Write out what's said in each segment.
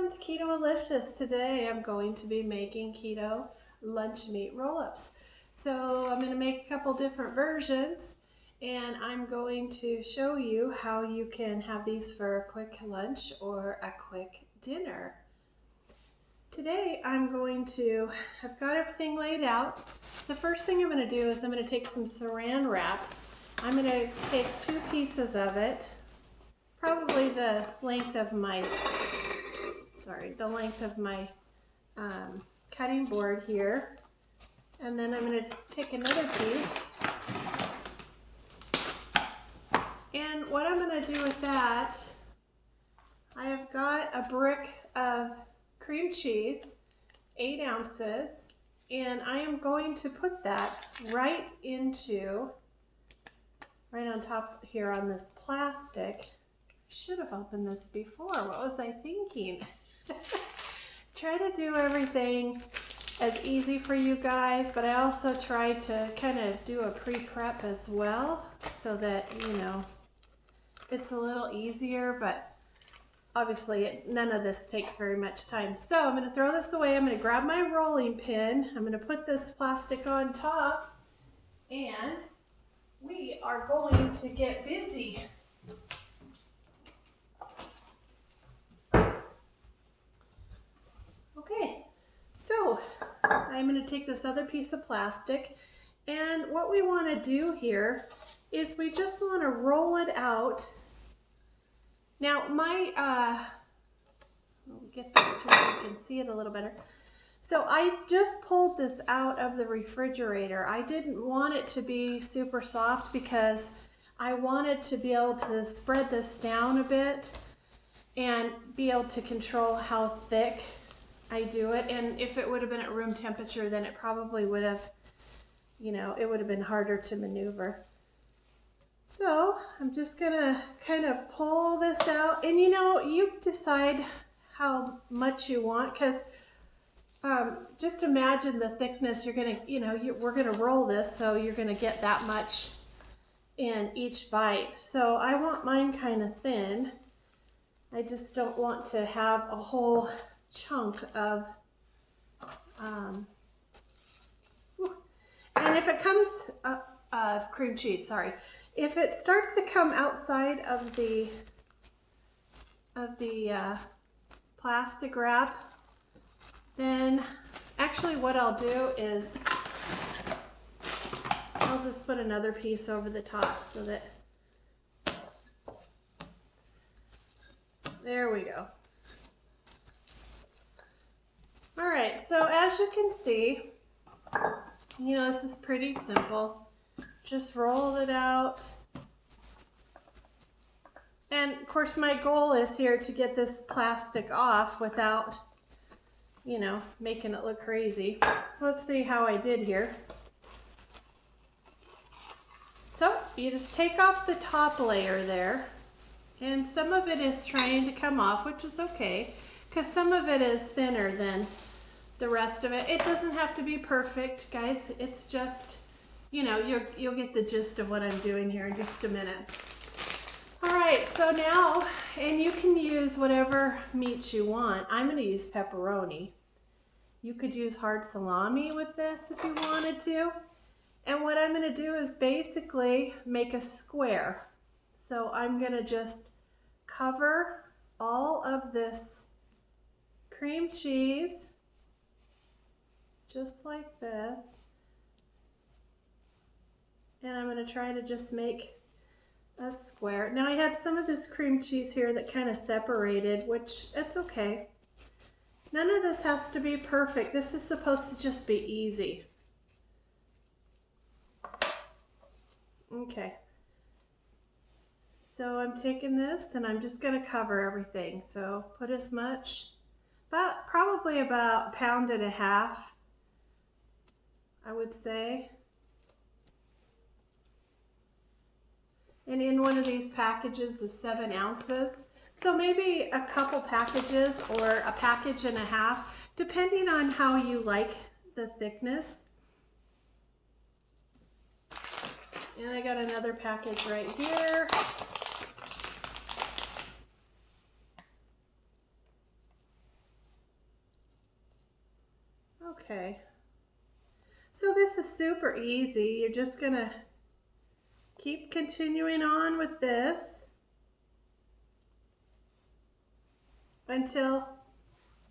welcome to Keto-alicious. Today I'm going to be making keto lunch meat roll-ups. So I'm going to make a couple different versions and I'm going to show you how you can have these for a quick lunch or a quick dinner. Today I've got everything laid out. The first thing I'm going to do is I'm going to take some saran wrap. I'm going to take 2 pieces of it, probably the length of my cutting board here, and then I'm going to take another piece, and what I'm going to do with that, I have got a brick of cream cheese, 8 ounces, and I am going to put that right on top here on this plastic. Should have opened this before. What was I thinking? Try to do everything as easy for you guys, but I also try to kind of do a pre-prep as well so that, you know, it's a little easier, but obviously none of this takes very much time. So I'm going to throw this away. I'm going to grab my rolling pin. I'm going to put this plastic on top, and we are going to get busy. Okay, so I'm going to take this other piece of plastic, and what we want to do here is we just want to roll it out. Now I'll get this to where you can see it a little better. So I just pulled this out of the refrigerator. I didn't want it to be super soft because I wanted to be able to spread this down a bit and be able to control how thick I do it. And if it would have been at room temperature, then it probably would have, you know, it would have been harder to maneuver. So I'm just gonna kind of pull this out, and you know, you decide how much you want, because just imagine the thickness you're gonna, we're gonna roll this, so you're gonna get that much in each bite. So I want mine kind of thin. I just don't want to have a whole chunk of, and if it comes, cream cheese, sorry. If it starts to come outside of the plastic wrap, then actually what I'll do is I'll just put another piece over the top so that, there we go. All right, so as you can see, you know, this is pretty simple. Just roll it out. And of course my goal is here to get this plastic off without, you know, making it look crazy. Let's see how I did here. So you just take off the top layer there, and some of it is trying to come off, which is okay, because some of it is thinner than the rest of it. It doesn't have to be perfect, guys. It's just, you know, you'll get the gist of what I'm doing here in just a minute. All right, so now, and you can use whatever meat you want. I'm going to use pepperoni. You could use hard salami with this if you wanted to. And what I'm going to do is basically make a square. So I'm going to just cover all of this cream cheese, just like this. And I'm going to try to just make a square. Now I had some of this cream cheese here that kind of separated, which it's okay. None of this has to be perfect. This is supposed to just be easy. Okay. So I'm taking this and I'm just going to cover everything. So put as much, probably about 1.5 pounds, I would say. And in one of these packages is 7 ounces. So maybe a couple packages or a package and a half, depending on how you like the thickness. And I got another package right here. Okay. So this is super easy. You're just gonna keep continuing on with this until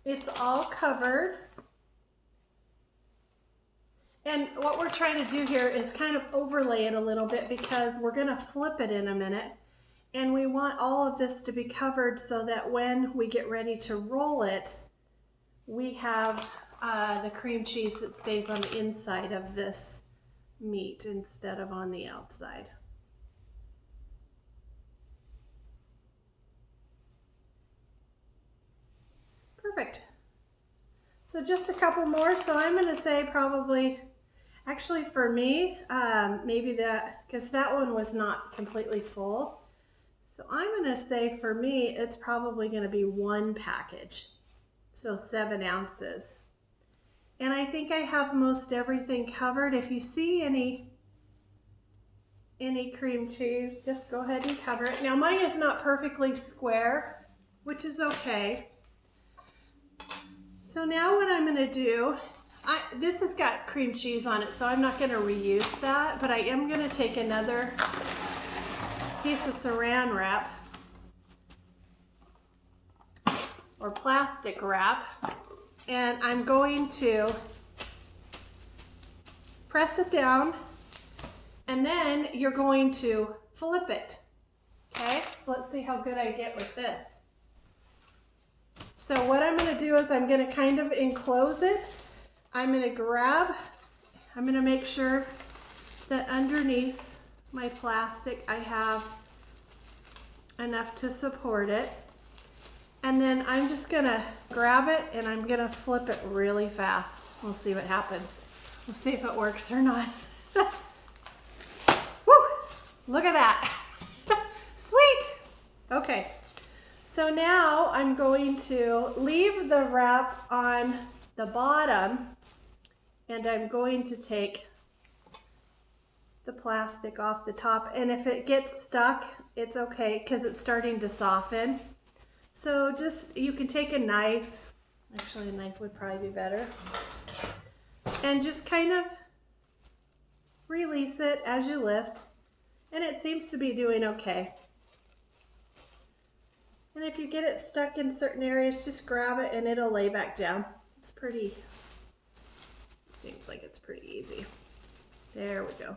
it's all covered. And what we're trying to do here is kind of overlay it a little bit because we're gonna flip it in a minute. And we want all of this to be covered so that when we get ready to roll it, we have the cream cheese that stays on the inside of this meat instead of on the outside. Perfect. So just a couple more. So I'm going to say probably, actually for me, maybe that, because that one was not completely full. So I'm going to say for me, it's probably going to be one package. So 7 ounces. And I think I have most everything covered. If you see any cream cheese, just go ahead and cover it. Now mine is not perfectly square, which is okay. So now what I'm going to do, this has got cream cheese on it, so I'm not going to reuse that, but I am going to take another piece of saran wrap or plastic wrap, and I'm going to press it down, and then you're going to flip it. Okay, so let's see how good I get with this. So what I'm going to do is I'm going to kind of enclose it. I'm going to make sure that underneath my plastic I have enough to support it. And then I'm just going to grab it and I'm going to flip it really fast. We'll see what happens. We'll see if it works or not. Woo! Look at that. Sweet. Okay. So now I'm going to leave the wrap on the bottom and I'm going to take the plastic off the top. And if it gets stuck, it's okay because it's starting to soften. So just, you can take a knife, actually a knife would probably be better, and just kind of release it as you lift. And it seems to be doing okay. And if you get it stuck in certain areas, just grab it and it'll lay back down. It's pretty, seems like it's pretty easy. There we go.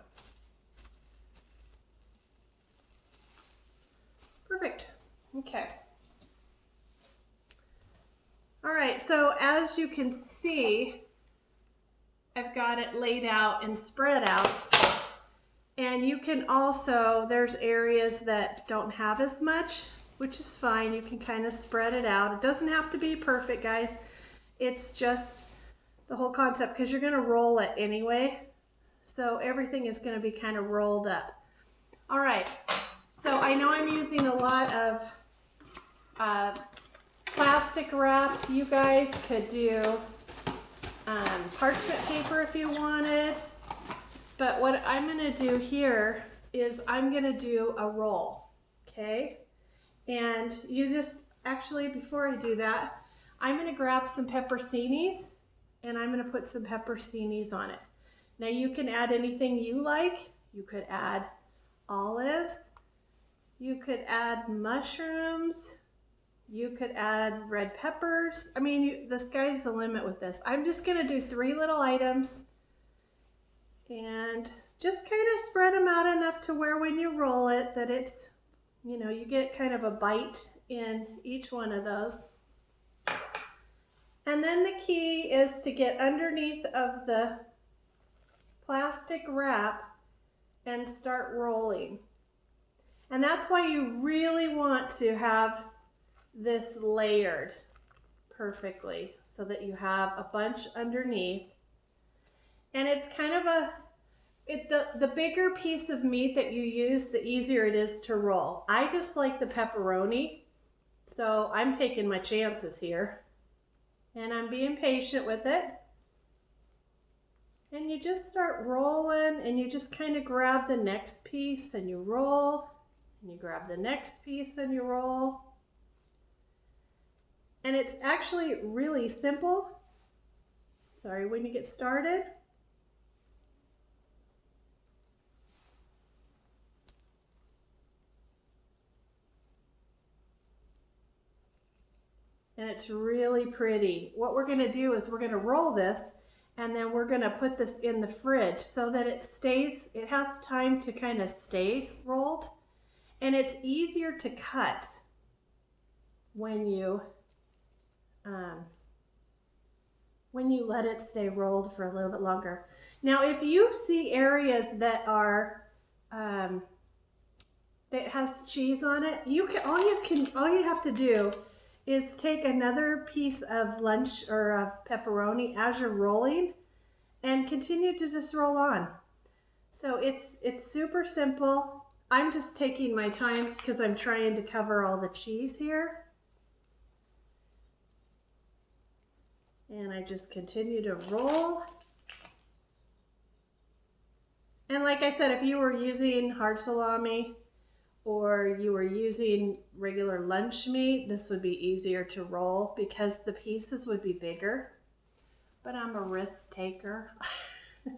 Perfect. Okay. All right, so as you can see, I've got it laid out and spread out. And you can also, there's areas that don't have as much, which is fine. You can kind of spread it out. It doesn't have to be perfect, guys. It's just the whole concept because you're going to roll it anyway. So everything is going to be kind of rolled up. All right. So I know I'm using a lot of plastic wrap. You guys could do parchment paper if you wanted. But what I'm going to do here is I'm going to do a roll. Okay. And you just, actually, before I do that, I'm going to grab some pepperoncinis and I'm going to put some pepperoncinis on it. Now you can add anything you like. You could add olives. You could add mushrooms. You could add red peppers. I mean, the sky's the limit with this. I'm just going to do 3 little items and just kind of spread them out enough to where when you roll it that it's, you know, you get kind of a bite in each one of those. And then the key is to get underneath of the plastic wrap and start rolling. And that's why you really want to have this layered perfectly so that you have a bunch underneath. And it's kind of the bigger piece of meat that you use, the easier it is to roll. I just like the pepperoni, so I'm taking my chances here. And I'm being patient with it. And you just start rolling and you just kind of grab the next piece and you roll. And you grab the next piece and you roll. And it's actually really simple. Sorry, when you get started. And it's really pretty. What we're going to do is we're going to roll this, and then we're going to put this in the fridge so that it stays, it has time to kind of stay rolled, and it's easier to cut when you let it stay rolled for a little bit longer. Now, if you see areas that are that has cheese on it, all you have to do is take another piece of lunch or of pepperoni as you're rolling and continue to just roll on. So it's super simple. I'm just taking my time because I'm trying to cover all the cheese here. And I just continue to roll. And like I said, if you were using hard salami or you were using regular lunch meat, this would be easier to roll because the pieces would be bigger. But I'm a risk taker,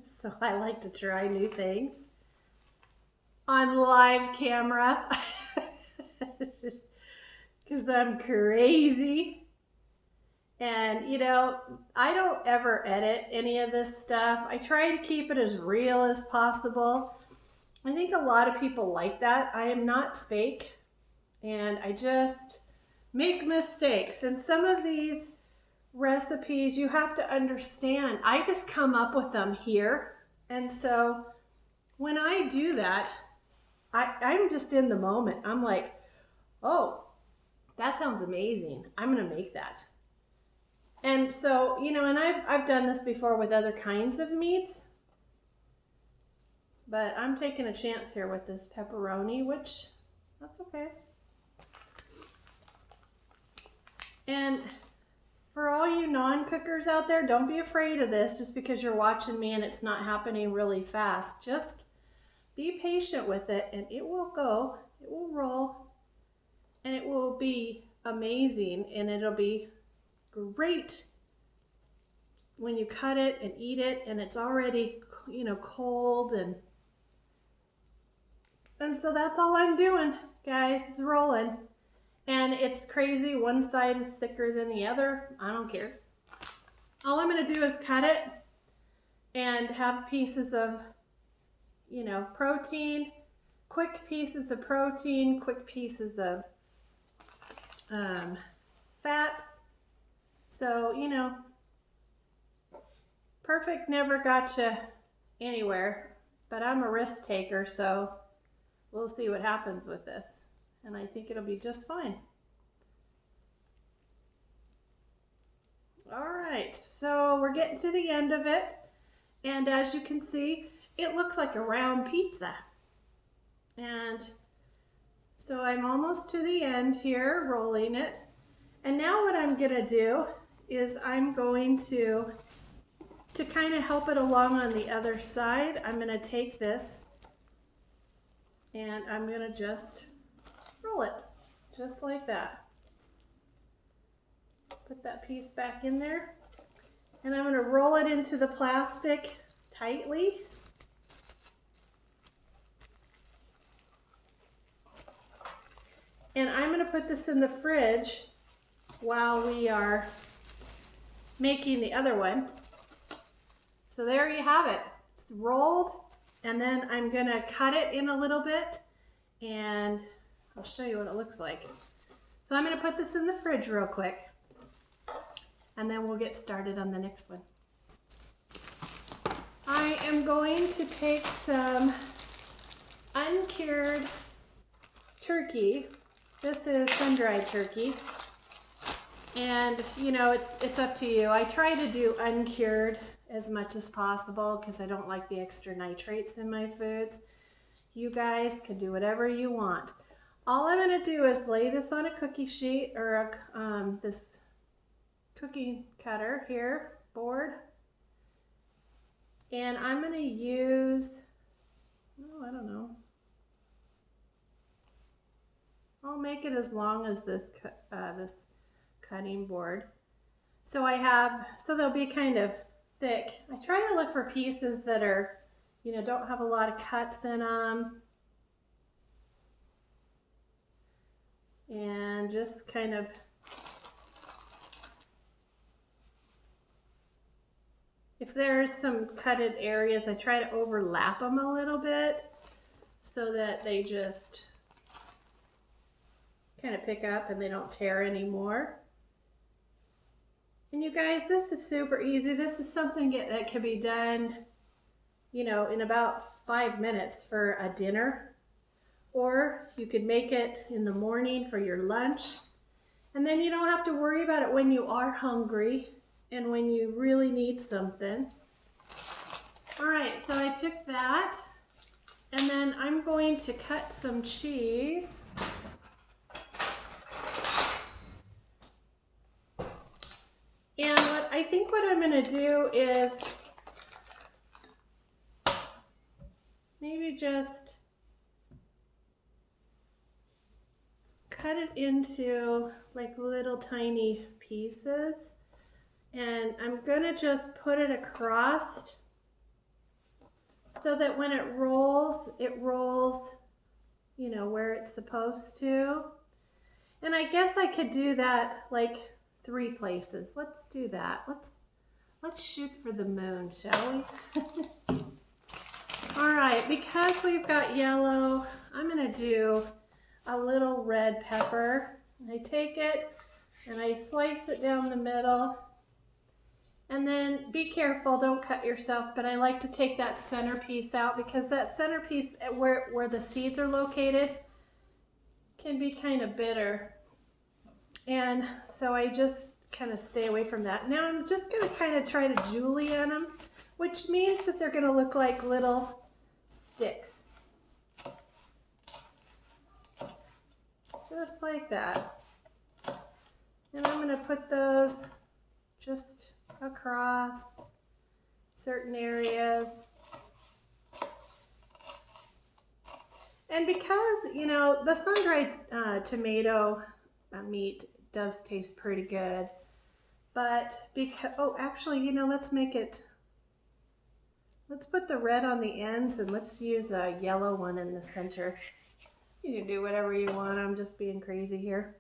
so I like to try new things on live camera because I'm crazy. And you know, I don't ever edit any of this stuff. I try to keep it as real as possible. I think a lot of people like that. I am not fake, and I just make mistakes. And some of these recipes you have to understand, I just come up with them here. And so when I do that, I'm just in the moment. I'm like, oh, that sounds amazing. I'm gonna make that. And so, you know, and I've done this before with other kinds of meats, but I'm taking a chance here with this pepperoni, which, that's okay. And for all you non-cookers out there, don't be afraid of this just because you're watching me and it's not happening really fast. Just be patient with it and it will go, it will roll, and it will be amazing, and it'll be great when you cut it and eat it and it's already, you know, cold. And so that's all I'm doing, guys, is rolling. And it's crazy, one side is thicker than the other. I don't care. All I'm gonna do is cut it and have pieces of, you know, protein, quick pieces of protein, quick pieces of fats. So, you know, perfect never got you anywhere, but I'm a risk taker, so we'll see what happens with this. And I think it'll be just fine. All right, so we're getting to the end of it. And as you can see, it looks like a round pizza. And so I'm almost to the end here, rolling it. And now what I'm gonna do is I'm going to kind of help it along on the other side, I'm gonna take this and I'm gonna just roll it, just like that. Put that piece back in there, and I'm gonna roll it into the plastic tightly. And I'm gonna put this in the fridge while we are making the other one. So there you have it. It's rolled, and then I'm gonna cut it in a little bit, and I'll show you what it looks like. So I'm gonna put this in the fridge real quick, and then we'll get started on the next one. I am going to take some uncured turkey. This is sun-dried turkey. And you know, it's up to you. I try to do uncured as much as possible because I don't like the extra nitrates in my foods. You guys can do whatever you want. All I'm gonna do is lay this on a cookie sheet or this cookie cutter here, board. And I'm gonna use, oh, I don't know. I'll make it as long as this cutting board. So I have, so they'll be kind of thick. I try to look for pieces that are, you know, don't have a lot of cuts in them. And just kind of if there's some cutted areas, I try to overlap them a little bit so that they just kind of pick up and they don't tear anymore. And you guys, this is super easy. This is something that can be done, you know, in about 5 minutes for a dinner. Or you could make it in the morning for your lunch. And then you don't have to worry about it when you are hungry and when you really need something. All right, so I took that and then I'm going to cut some cheese. And I think what I'm gonna do is maybe just cut it into like little tiny pieces. And I'm gonna just put it across so that when it rolls, you know, where it's supposed to. And I guess I could do that like 3 places. Let's do that. Let's shoot for the moon, shall we? All right, because we've got yellow, I'm gonna do a little red pepper. I take it and I slice it down the middle. And then be careful, don't cut yourself, but I like to take that centerpiece out because that centerpiece where the seeds are located can be kind of bitter. And so I just kind of stay away from that. Now I'm just gonna kind of try to julienne them, which means that they're gonna look like little sticks. Just like that. And I'm gonna put those just across certain areas. And because, you know, the sun-dried tomato meat does taste pretty good, but because, oh, actually, you know, let's put the red on the ends and let's use a yellow one in the center. You can do whatever you want, I'm just being crazy here.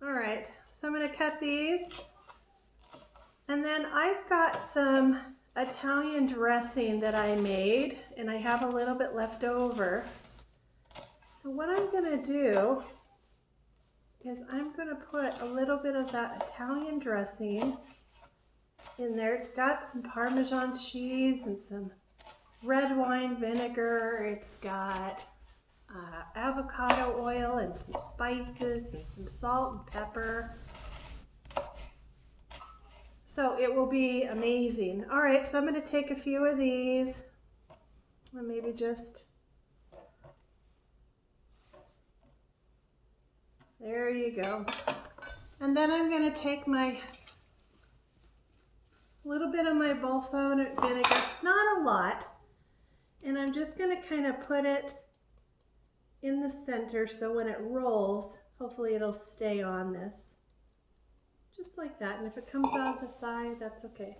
All right, so I'm gonna cut these. And then I've got some Italian dressing that I made and I have a little bit left over. So what I'm gonna do is I'm gonna put a little bit of that Italian dressing in there. It's got some Parmesan cheese and some red wine vinegar. It's got avocado oil and some spices and some salt and pepper. So it will be amazing. All right, so I'm going to take a few of these and maybe just, there you go. And then I'm going to take my little bit of my balsamic vinegar, not a lot, and I'm just going to kind of put it in the center so when it rolls, hopefully it'll stay on this. Just like that, and if it comes out of the side, that's okay.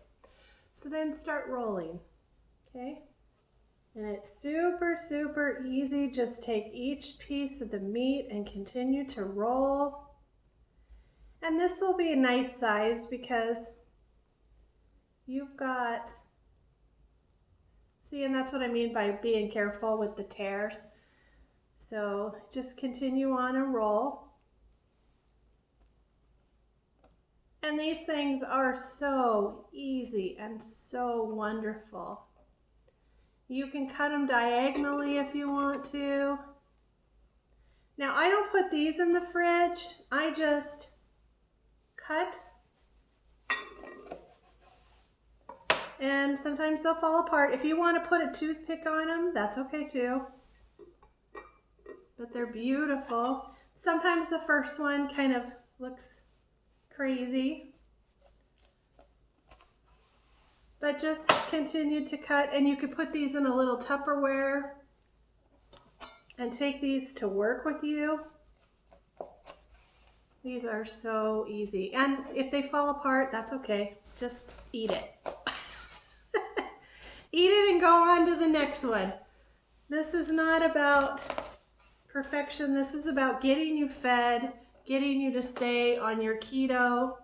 So then start rolling, okay? And it's super, super easy. Just take each piece of the meat and continue to roll. And this will be a nice size because you've got, see, and that's what I mean by being careful with the tears. So just continue on and roll. And these things are so easy and so wonderful. You can cut them diagonally if you want to. Now I don't put these in the fridge. I just cut. And sometimes they'll fall apart. If you want to put a toothpick on them, that's okay too. But they're beautiful. Sometimes the first one kind of looks crazy, but just continue to cut, and you could put these in a little Tupperware and take these to work with you. These are so easy, and if they fall apart, that's okay. just eat it. Eat it and go on to the next one. This is not about perfection. This is about getting you fed, getting you to stay on your keto,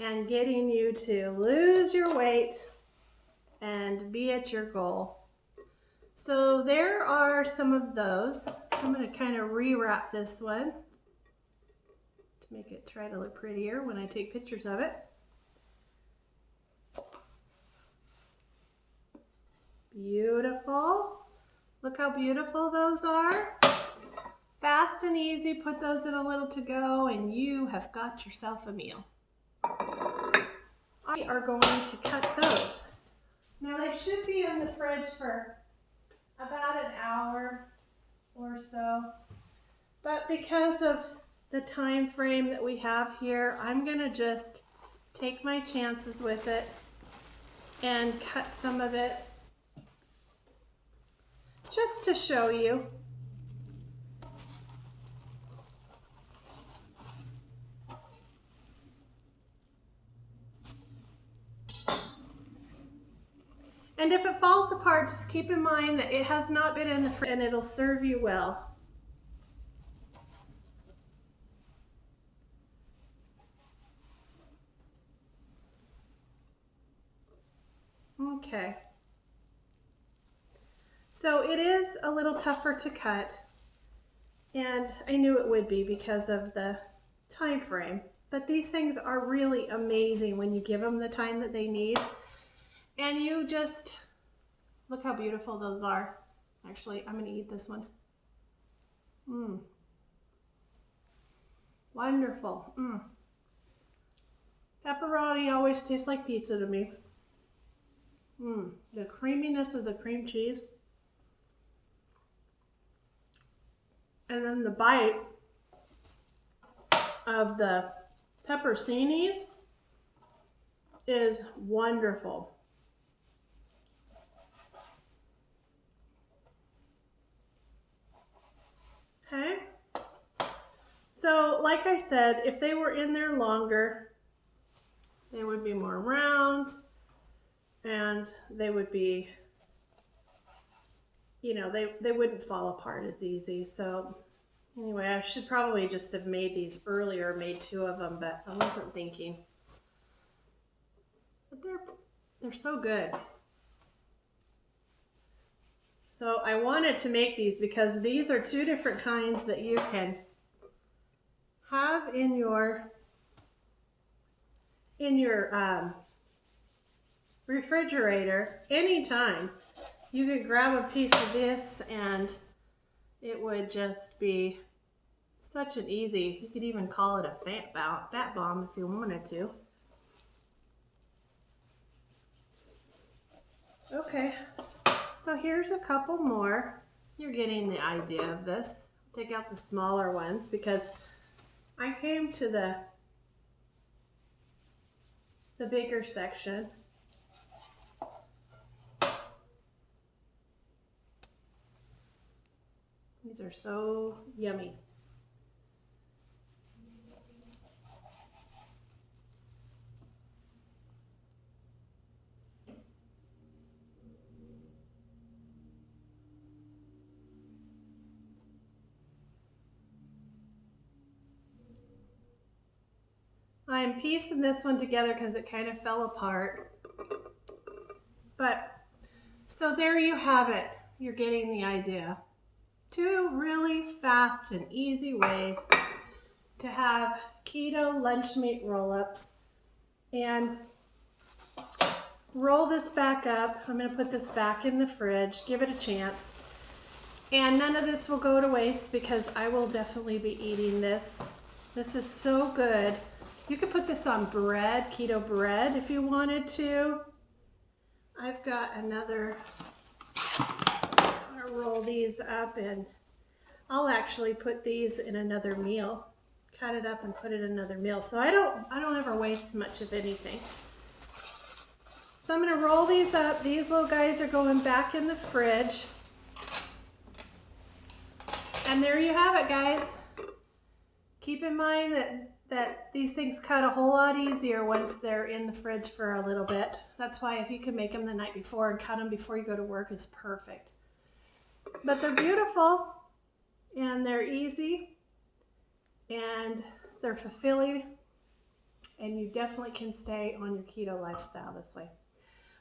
and getting you to lose your weight and be at your goal. So there are some of those. I'm going to kind of rewrap this one to make it try to look prettier when I take pictures of it. Beautiful. Look how beautiful those are. Fast and easy. Put those in a little to go and you have got yourself a meal. We are going to cut those. Now they should be in the fridge for about an hour or so, but because of the time frame that we have here, I'm going to just take my chances with it and cut some of it just to show you. And if it falls apart, just keep in mind that it has not been in the fridge and it'll serve you well. Okay. So it is a little tougher to cut, and I knew it would be because of the time frame. But these things are really amazing when you give them the time that they need. And you just, look how beautiful those are. Actually, I'm gonna eat this one. Wonderful. Pepperoni always tastes like pizza to me. The creaminess of the cream cheese. And then the bite of the pepperoncinis is wonderful. Okay, so like I said, if they were in there longer, they would be more round and they would be, you know, they wouldn't fall apart as easy. So anyway, I should probably just have made these earlier, made 2 of them, but I wasn't thinking. But they're so good. So I wanted to make these because these are 2 different kinds that you can have in your refrigerator anytime. You could grab a piece of this and it would just be such an easy, you could even call it a fat bomb if you wanted to. Okay. So here's a couple more. You're getting the idea of this. Take out the smaller ones because I came to the bigger section. These are so yummy. I'm piecing this one together because it kind of fell apart. But, so there you have it. You're getting the idea. 2 really fast and easy ways to have keto lunch meat roll-ups. And roll this back up. I'm going to put this back in the fridge. Give it a chance. And none of this will go to waste because I will definitely be eating this. This is so good. You could put this on bread, keto bread, if you wanted to. I've got another, I'm gonna roll these up and I'll actually put these in another meal. Cut it up and put it in another meal. So I don't ever waste much of anything. So I'm gonna roll these up. These little guys are going back in the fridge. And there you have it, guys. keep in mind that these things cut a whole lot easier once they're in the fridge for a little bit. That's why if you can make them the night before and cut them before you go to work is perfect. But they're beautiful and they're easy and they're fulfilling, and you definitely can stay on your keto lifestyle this way.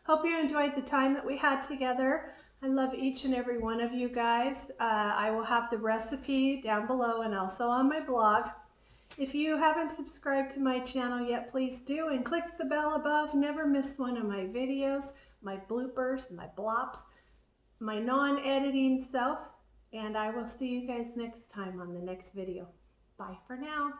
Hope you enjoyed the time that we had together. I love each and every one of you guys. I will have the recipe down below and also on my blog. If you haven't subscribed to my channel yet, please do, and click the bell above. Never miss one of my videos, my bloopers, my blops, my non-editing self, and I will see you guys next time on the next video. Bye for now.